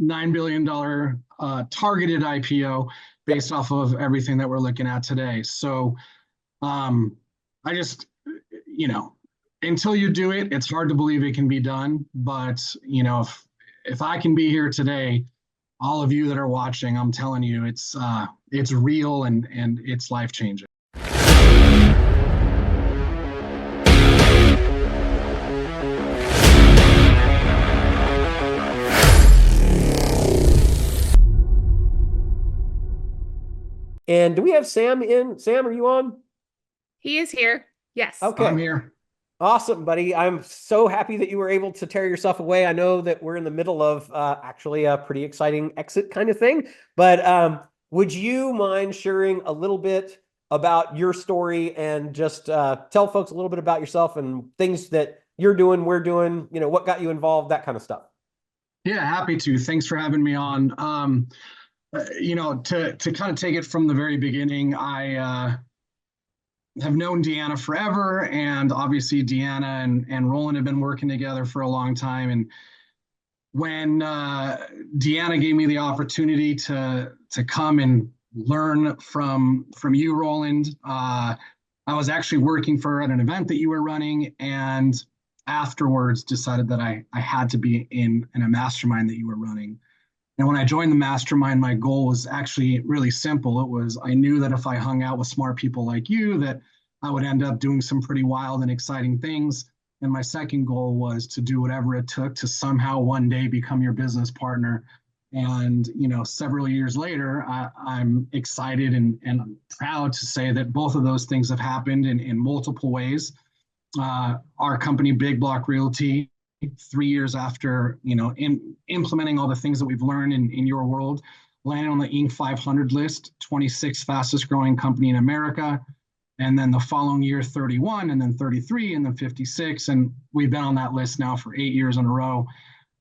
$9 billion targeted IPO based off of everything that we're looking at today. So I just, until you do it, it's hard to believe it can be done. But, if I can be here today, all of you that are watching, I'm telling you, it's real and it's life changing. And do we have Sam in? Sam, are you on? He is here. Yes. Okay. I'm here. Awesome, buddy. I'm so happy that you were able to tear yourself away. I know that we're in the middle of actually a pretty exciting exit kind of thing, but would you mind sharing a little bit about your story and just tell folks a little bit about yourself and things that you're doing, we're doing, what got you involved, that kind of stuff? Yeah, happy to. Thanks for having me on. To kind of take it from the very beginning, I have known Deanna forever, and obviously Deanna and Roland have been working together for a long time. And when Deanna gave me the opportunity to come and learn from you, Roland, I was actually working for her at an event that you were running, and afterwards decided that I had to be in a mastermind that you were running. And when I joined the mastermind, my goal was actually really simple. It was, I knew that if I hung out with smart people like you, that I would end up doing some pretty wild and exciting things. And my second goal was to do whatever it took to somehow one day become your business partner. And, several years later, I'm excited and proud to say that both of those things have happened in multiple ways. Our company, Big Block Realty, 3 years after, implementing all the things that we've learned in your world, landed on the Inc. 500 list, 26th fastest growing company in America. And then the following year, 31, and then 33, and then 56. And we've been on that list now for 8 years in a row.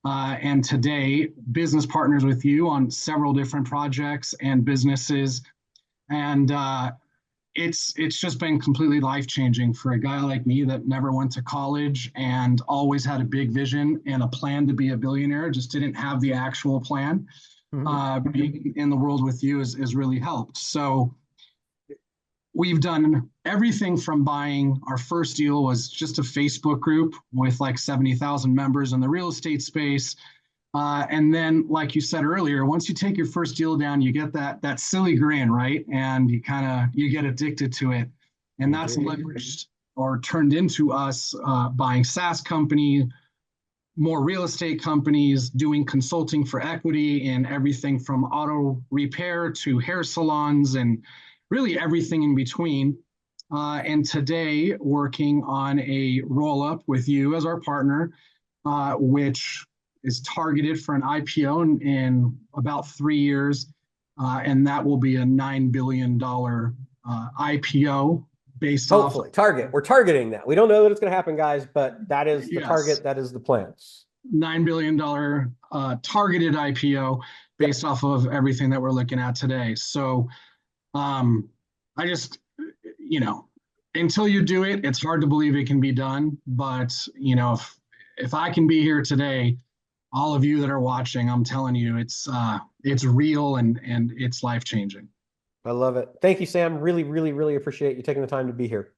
And today, business partners with you on several different projects and businesses. And it's just been completely life-changing for a guy like me that never went to college and always had a big vision and a plan to be a billionaire, just didn't have the actual plan. Being in the world with you has really helped. So we've done everything from buying. Our first deal was just a Facebook group with like 70,000 members in the real estate space. And then, like you said earlier, once you take your first deal down, you get that silly grin, right? And you get addicted to it. And that's leveraged or turned into us buying SaaS company, more real estate companies, doing consulting for equity in everything from auto repair to hair salons and really everything in between. And today, working on a roll-up with you as our partner, which is targeted for an IPO in about 3 years. And that will be a $9 billion IPO based off. Hopefully, We're targeting that. We don't know that it's going to happen, guys, but that is the target. That is the plan. $9 billion targeted IPO based off of everything that we're looking at today. So I just, until you do it, it's hard to believe it can be done. But, if I can be here today, all of you that are watching, I'm telling you, it's real and it's life changing. I love it. Thank you, Sam. Really, really, really appreciate you taking the time to be here.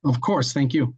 Of course. Thank you.